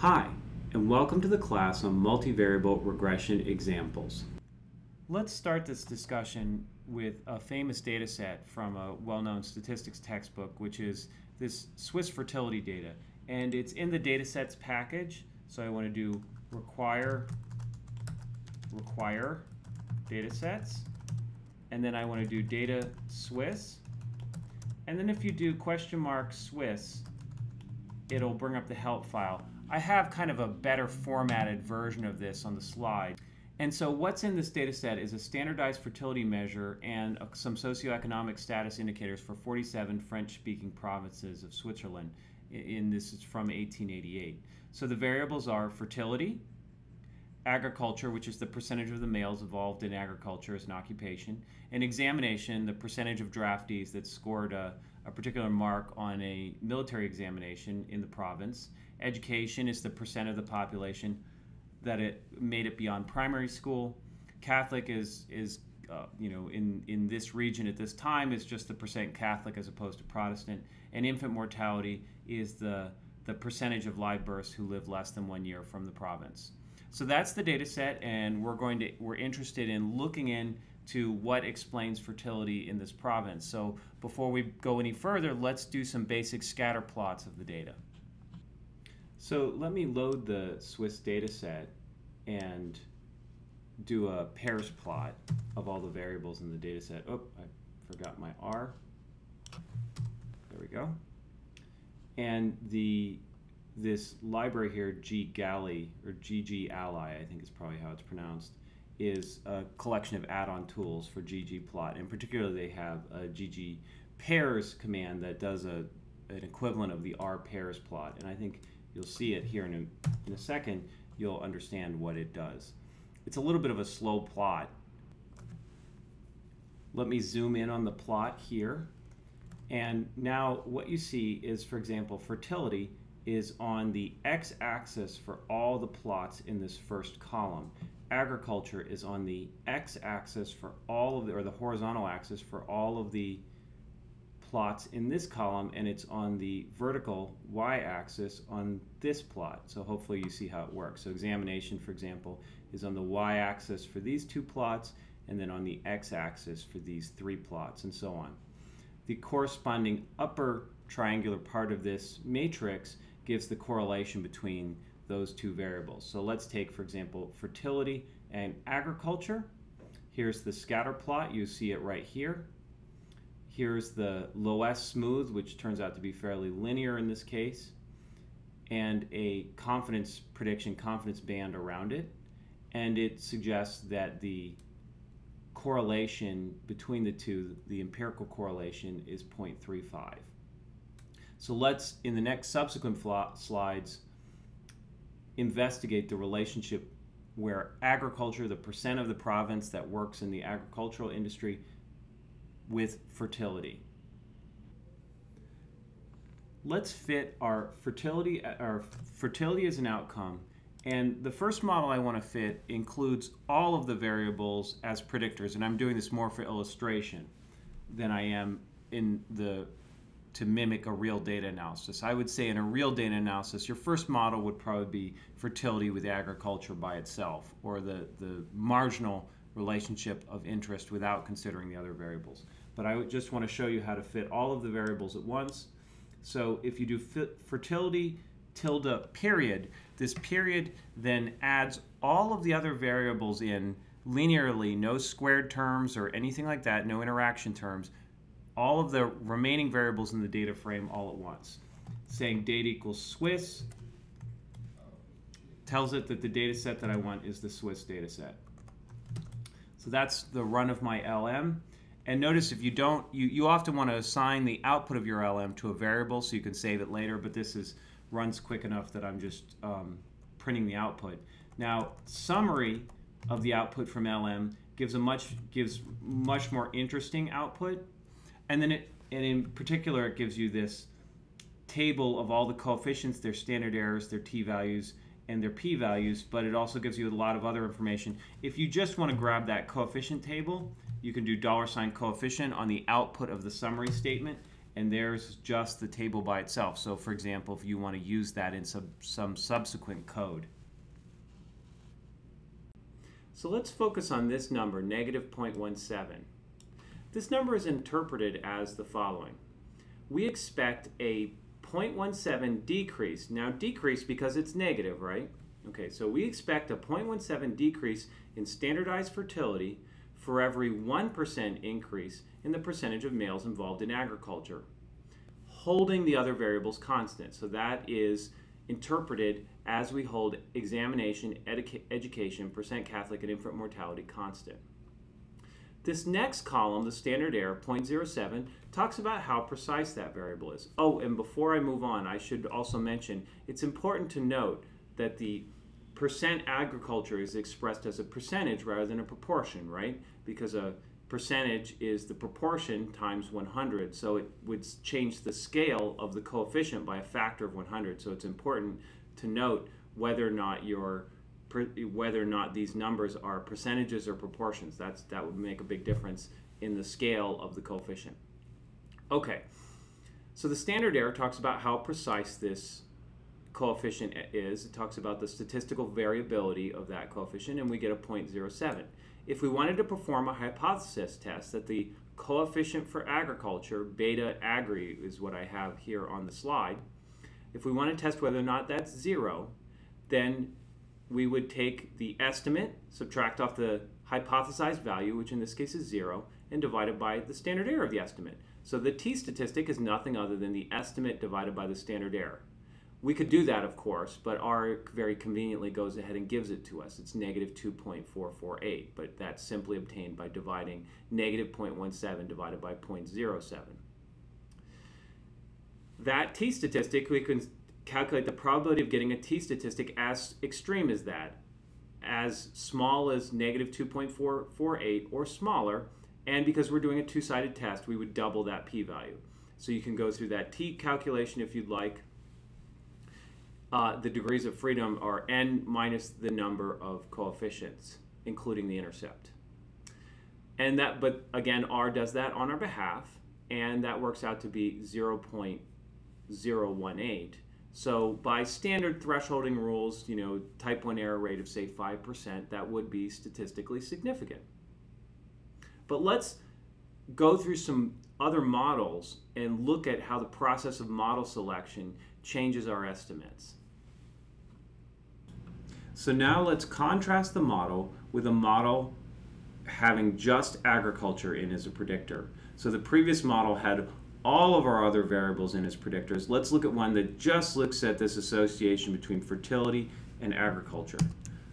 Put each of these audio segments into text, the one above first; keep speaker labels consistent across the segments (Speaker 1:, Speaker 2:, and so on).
Speaker 1: Hi, and welcome to the class on multivariable regression examples. Let's start this discussion with a famous data set from a well-known statistics textbook, which is this Swiss fertility data. And it's in the datasets package, so I want to do require datasets, and then I want to do data Swiss, and then if you do !Swiss, it'll bring up the help file. I have kind of a better formatted version of this on the slide. And so what's in this data set is a standardized fertility measure and some socioeconomic status indicators for 47 French-speaking provinces of Switzerland. This is from 1888. So the variables are fertility, agriculture, which is the percentage of the males involved in agriculture as an occupation, and examination, the percentage of draftees that scored a particular mark on a military examination in the province. Education is the percent of the population that it made it beyond primary school. Catholic is in this region at this time is just the percent Catholic as opposed to Protestant. And infant mortality is the percentage of live births who live less than 1 year from the province. So that's the data set, and we're interested in looking into what explains fertility in this province. So before we go any further, let's do some basic scatter plots of the data. So let me load the Swiss data set and do a pairs plot of all the variables in the data set. Oh, I forgot my R. There we go. And this library here, gGally, or ggally, I think is probably how it's pronounced, is a collection of add-on tools for ggplot. In particular, they have a ggpairs command that does an equivalent of the rpairs plot. And I think you'll see it here in a second. You'll understand what it does. It's a little bit of a slow plot. Let me zoom in on the plot here. And now what you see is, for example, fertility is on the x-axis for all the plots in this first column. Agriculture is on the x-axis for all of or the horizontal axis for all of the plots in this column, and it's on the vertical y-axis on this plot. So hopefully you see how it works. So examination, for example, is on the y-axis for these two plots, and then on the x-axis for these three plots, and so on. The corresponding upper triangular part of this matrix gives the correlation between those two variables. So let's take, for example, fertility and agriculture. Here's the scatter plot. You see it right here. Here's the loess smooth, which turns out to be fairly linear in this case, and a confidence prediction, confidence band around it. And it suggests that the correlation between the two, the empirical correlation, is 0.35. So let's, in the next subsequent slides, investigate the relationship where agriculture, the percent of the province that works in the agricultural industry, with fertility. Let's fit our fertility as an outcome, and the first model I want to fit includes all of the variables as predictors, and I'm doing this more for illustration than I am to mimic a real data analysis. I would say in a real data analysis, your first model would probably be fertility with agriculture by itself, or the marginal relationship of interest without considering the other variables. But I just want to show you how to fit all of the variables at once. So if you do fertility tilde period, this period then adds all of the other variables in linearly, no squared terms or anything like that, no interaction terms, all of the remaining variables in the data frame all at once. Saying data equals Swiss tells it that the data set that I want is the Swiss data set. So that's the run of my LM. And notice if you don't, you often want to assign the output of your LM to a variable so you can save it later, but this runs quick enough that I'm just printing the output. Now, summary of the output from LM gives much more interesting output. And then in particular, it gives you this table of all the coefficients, their standard errors, their t-values, and their p-values, but it also gives you a lot of other information. If you just want to grab that coefficient table, you can do $coefficient on the output of the summary statement, and there's just the table by itself. So for example, if you want to use that in some subsequent code. So let's focus on this number, negative 0.17. This number is interpreted as the following. We expect a 0.17 decrease. Now decrease because it's negative, right? Okay, so we expect a 0.17 decrease in standardized fertility for every 1% increase in the percentage of males involved in agriculture, holding the other variables constant. So that is interpreted as we hold examination, education, percent Catholic, and infant mortality constant. This next column, the standard error, 0.07, talks about how precise that variable is. Oh, and before I move on, I should also mention it's important to note that the percent agriculture is expressed as a percentage rather than a proportion, right? Because a percentage is the proportion times 100, so it would change the scale of the coefficient by a factor of 100. So it's important to note whether or not these numbers are percentages or proportions. That would make a big difference in the scale of the coefficient. Okay, so the standard error talks about how precise this coefficient is. It talks about the statistical variability of that coefficient, and we get a 0.07. If we wanted to perform a hypothesis test that the coefficient for agriculture, beta agri is what I have here on the slide, if we want to test whether or not that's 0, then we would take the estimate, subtract off the hypothesized value, which in this case is 0, and divide it by the standard error of the estimate. So the t-statistic is nothing other than the estimate divided by the standard error. We could do that, of course, but R very conveniently goes ahead and gives it to us. It's negative 2.448, but that's simply obtained by dividing negative 0.17 divided by 0.07. That t-statistic, we can calculate the probability of getting a t-statistic as extreme as that, as small as negative 2.448 or smaller, and because we're doing a two-sided test, we would double that p-value. So you can go through that t calculation if you'd like. The degrees of freedom are n minus the number of coefficients, including the intercept. And that, but again, R does that on our behalf, and that works out to be 0.018. So by standard thresholding rules, you know, type 1 error rate of say 5%, that would be statistically significant. But let's go through some other models and look at how the process of model selection changes our estimates. So now let's contrast the model with a model having just agriculture in as a predictor. So the previous model had all of our other variables in as predictors. Let's look at one that just looks at this association between fertility and agriculture.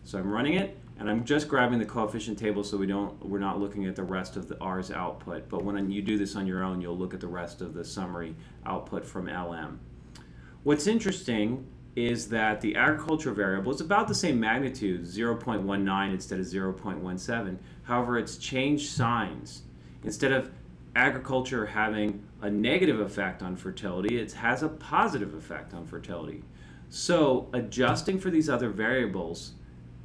Speaker 1: So I'm running it, and I'm just grabbing the coefficient table so we're not looking at the rest of the R's output. But when you do this on your own, you'll look at the rest of the summary output from LM. What's interesting is that the agriculture variable is about the same magnitude, 0.19 instead of 0.17. However, it's changed signs. Instead of agriculture having a negative effect on fertility, it has a positive effect on fertility. So adjusting for these other variables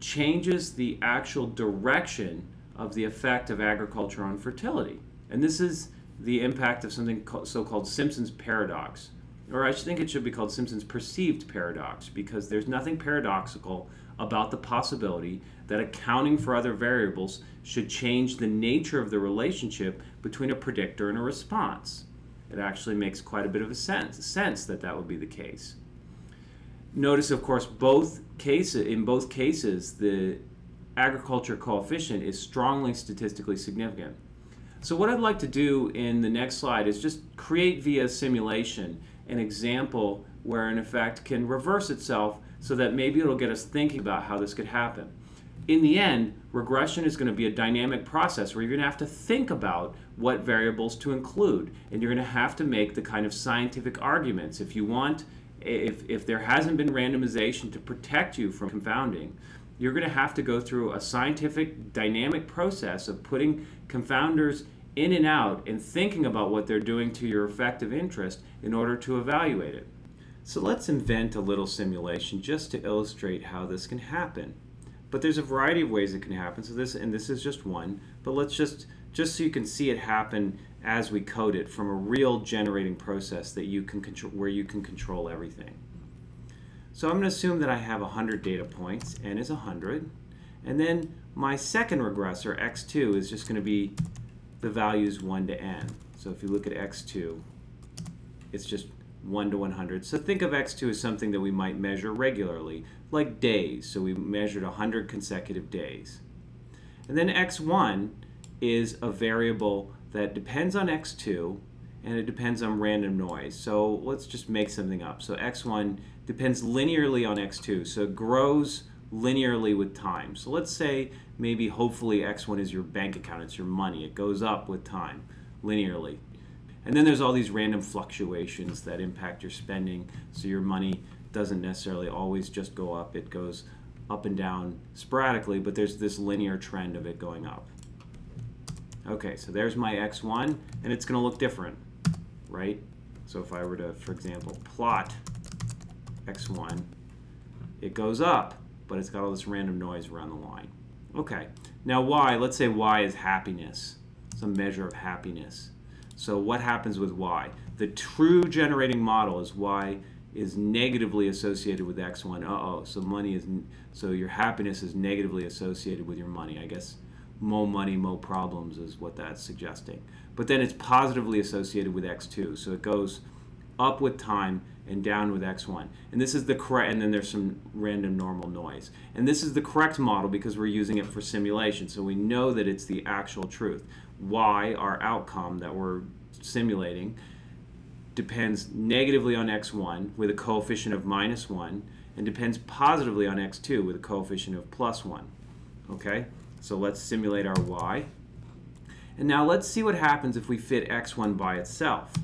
Speaker 1: changes the actual direction of the effect of agriculture on fertility. And this is the impact of something so-called Simpson's paradox. Or I think it should be called Simpson's perceived paradox, because there's nothing paradoxical about the possibility that accounting for other variables should change the nature of the relationship between a predictor and a response. It actually makes quite a bit of a sense that that would be the case. Notice, of course, in both cases, the agriculture coefficient is strongly statistically significant. So what I'd like to do in the next slide is just create via simulation an example where an effect can reverse itself so that maybe it'll get us thinking about how this could happen. In the end, regression is going to be a dynamic process where you're going to have to think about what variables to include, and you're going to have to make the kind of scientific arguments. If there hasn't been randomization to protect you from confounding, you're going to have to go through a scientific dynamic process of putting confounders in and out and thinking about what they're doing to your effective interest in order to evaluate it. So let's invent a little simulation just to illustrate how this can happen. But there's a variety of ways it can happen. So this is just one, but let's just so you can see it happen as we code it from a real generating process that you can control, where you can control everything. So I'm going to assume that I have 100 data points, n is 100, and then my second regressor, x2, is just going to be the values 1 to n. So if you look at x2, it's just 1 to 100. So think of x2 as something that we might measure regularly, like days. So we measured 100 consecutive days. And then x1 is a variable that depends on x2, and it depends on random noise. So let's just make something up. So x1 depends linearly on x2, so it grows linearly with time. So let's say maybe hopefully x1 is your bank account, it's your money. It goes up with time linearly. And then there's all these random fluctuations that impact your spending, so your money doesn't necessarily always just go up. It goes up and down sporadically, but there's this linear trend of it going up. Okay, so there's my x1, and it's going to look different, right? So if I were to, for example, plot x1, it goes up, but it's got all this random noise around the line. Okay, now y, let's say y is happiness, some measure of happiness. So what happens with y? The true generating model is y is negatively associated with x1. Uh-oh, so money is, so your happiness is negatively associated with your money. I guess mo money, mo problems is what that's suggesting. But then it's positively associated with x2. So it goes up with time and down with x1. And this is the correct, and then there's some random normal noise. And this is the correct model because we're using it for simulation. So we know that it's the actual truth. Y, our outcome that we're simulating, depends negatively on x1 with a coefficient of -1, and depends positively on x2 with a coefficient of +1. Okay? So let's simulate our y. And now let's see what happens if we fit x1 by itself.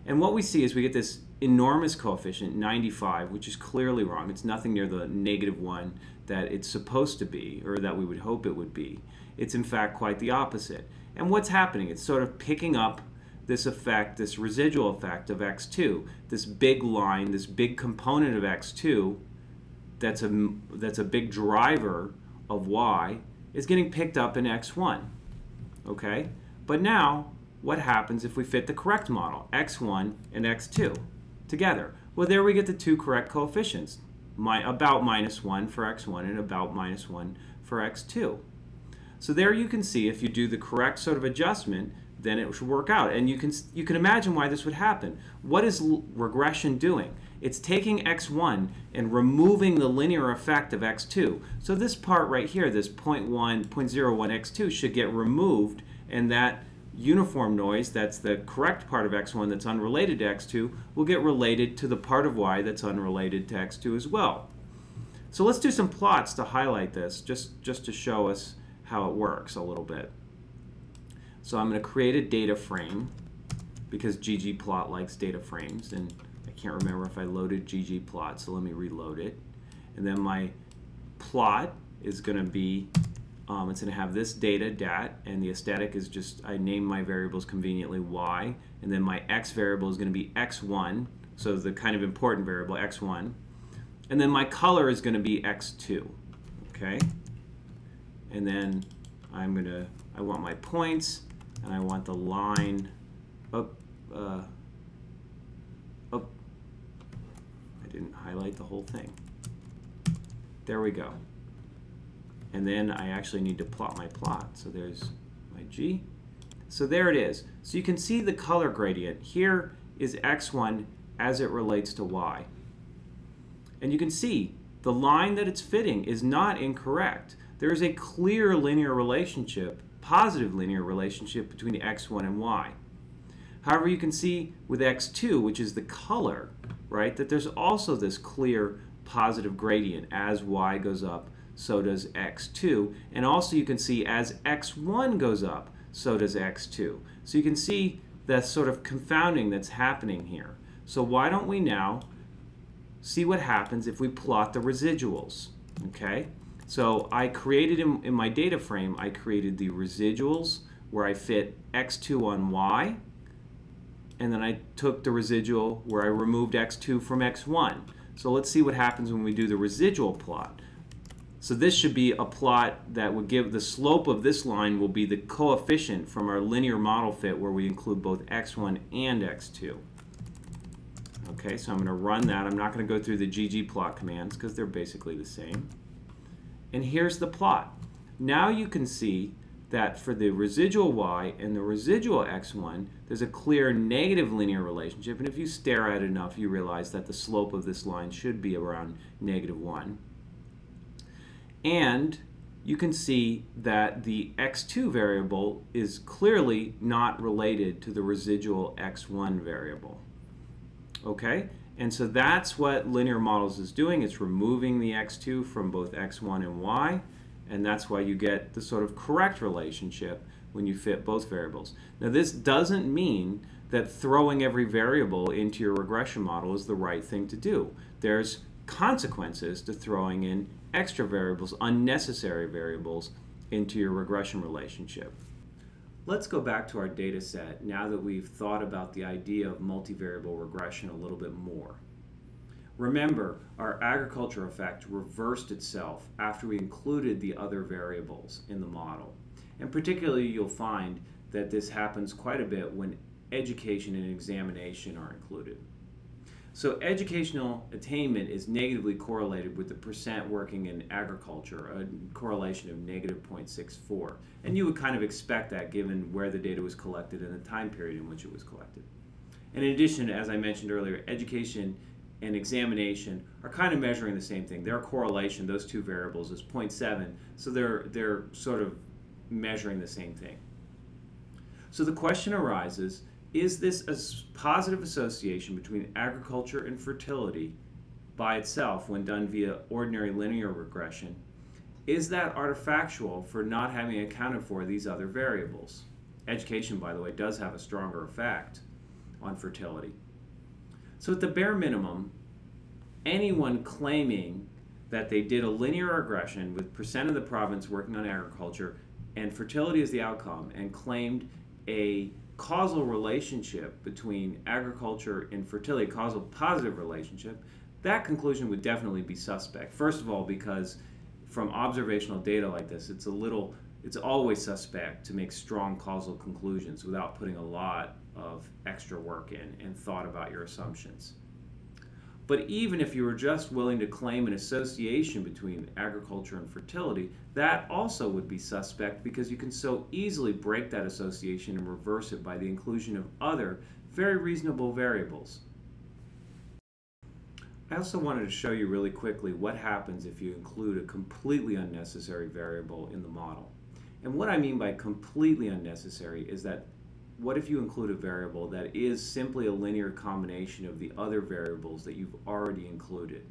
Speaker 1: And what we see is we get this enormous coefficient, 95, which is clearly wrong. It's nothing near the -1 that it's supposed to be, or that we would hope it would be. It's in fact quite the opposite. And what's happening? It's sort of picking up this effect, this residual effect of x2, this big line, this big component of x2 that's a big driver of y, is getting picked up in x1. Okay? But now, what happens if we fit the correct model, x1 and x2 together? Well, there we get the two correct coefficients, about -1 for x1 and about -1 for x2. So there you can see if you do the correct sort of adjustment, then it should work out. And you can imagine why this would happen. What is regression doing? It's taking x1 and removing the linear effect of x2. So this part right here, this 0.01 x2 should get removed, and that uniform noise, that's the correct part of x1 that's unrelated to x2, will get related to the part of y that's unrelated to x2 as well. So let's do some plots to highlight this, just to show us how it works a little bit. So I'm going to create a data frame because ggplot likes data frames, and I can't remember if I loaded ggplot, so let me reload it. And then my plot is going to be, it's going to have this data, dat, and the aesthetic is just, I name my variables conveniently y, and then my x variable is going to be x1, so the kind of important variable, x1. And then my color is going to be x2, okay? And then I want my points, and I want the line up. I didn't highlight the whole thing. There we go. And then I actually need to plot my plot. So there's my G. So there it is. So you can see the color gradient. Here is x1 as it relates to y. And you can see the line that it's fitting is not incorrect. There is a clear linear relationship, positive linear relationship between x1 and y. However, you can see with x2, which is the color, right, that there's also this clear positive gradient. As y goes up, so does x2. And also you can see as x1 goes up, so does x2. So you can see that sort of confounding that's happening here. So why don't we now see what happens if we plot the residuals, okay? So I created in my data frame, I created the residuals where I fit x2 on y, and then I took the residual where I removed x2 from x1. So let's see what happens when we do the residual plot. So this should be a plot that would give the slope of this line will be the coefficient from our linear model fit where we include both x1 and x2. Okay, so I'm going to run that. I'm not going to go through the ggplot commands because they're basically the same. And here's the plot. Now you can see that for the residual y and the residual x1, there's a clear negative linear relationship. And if you stare at it enough, you realize that the slope of this line should be around -1. And you can see that the x2 variable is clearly not related to the residual x1 variable. Okay? And so that's what linear models is doing. It's removing the x2 from both x1 and y, and that's why you get the sort of correct relationship when you fit both variables. Now this doesn't mean that throwing every variable into your regression model is the right thing to do. There's consequences to throwing in extra variables, unnecessary variables, into your regression relationship. Let's go back to our data set now that we've thought about the idea of multivariable regression a little bit more. Remember, our agriculture effect reversed itself after we included the other variables in the model. And particularly you'll find that this happens quite a bit when education and examination are included. So educational attainment is negatively correlated with the percent working in agriculture, a correlation of -0.64. And you would kind of expect that given where the data was collected and the time period in which it was collected. And in addition, as I mentioned earlier, education and examination are kind of measuring the same thing. Their correlation, those two variables, is 0.7, so they're sort of measuring the same thing. So the question arises, is this a positive association between agriculture and fertility by itself when done via ordinary linear regression? Is that artifactual for not having accounted for these other variables? Education, by the way, does have a stronger effect on fertility. So at the bare minimum, anyone claiming that they did a linear regression with percent of the province working on agriculture and fertility is the outcome and claimed a causal relationship between agriculture and fertility, a causal positive relationship, that conclusion would definitely be suspect. First of all, because from observational data like this, it's always suspect to make strong causal conclusions without putting a lot of extra work in and thought about your assumptions. But even if you were just willing to claim an association between agriculture and fertility, that also would be suspect because you can so easily break that association and reverse it by the inclusion of other very reasonable variables. I also wanted to show you really quickly what happens if you include a completely unnecessary variable in the model. And what I mean by completely unnecessary is that what if you include a variable that is simply a linear combination of the other variables that you've already included?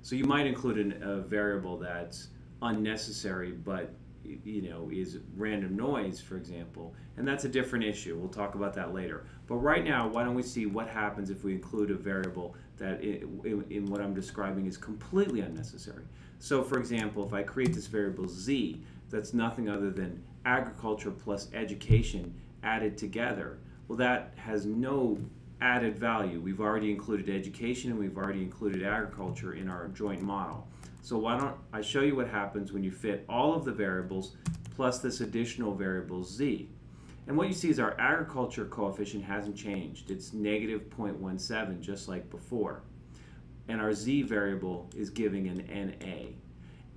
Speaker 1: So you might include a variable that's unnecessary but is random noise, for example, and that's a different issue. We'll talk about that later. But right now, why don't we see what happens if we include a variable that in what I'm describing is completely unnecessary. So for example, if I create this variable z that's nothing other than agriculture plus education added together, well, that has no added value. We've already included education and we've already included agriculture in our joint model. So why don't I show you what happens when you fit all of the variables plus this additional variable z. And what you see is our agriculture coefficient hasn't changed. It's -0.17, just like before. And our z variable is giving an NA.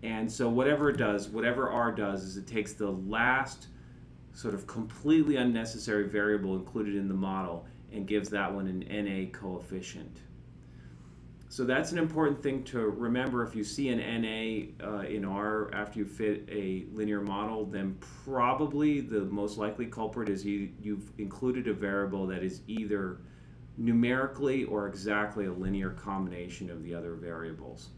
Speaker 1: And so whatever it does, whatever R does, is it takes the last sort of completely unnecessary variable included in the model and gives that one an NA coefficient. So that's an important thing to remember. If you see an NA in R after you fit a linear model, then probably the most likely culprit is you've included a variable that is either numerically or exactly a linear combination of the other variables.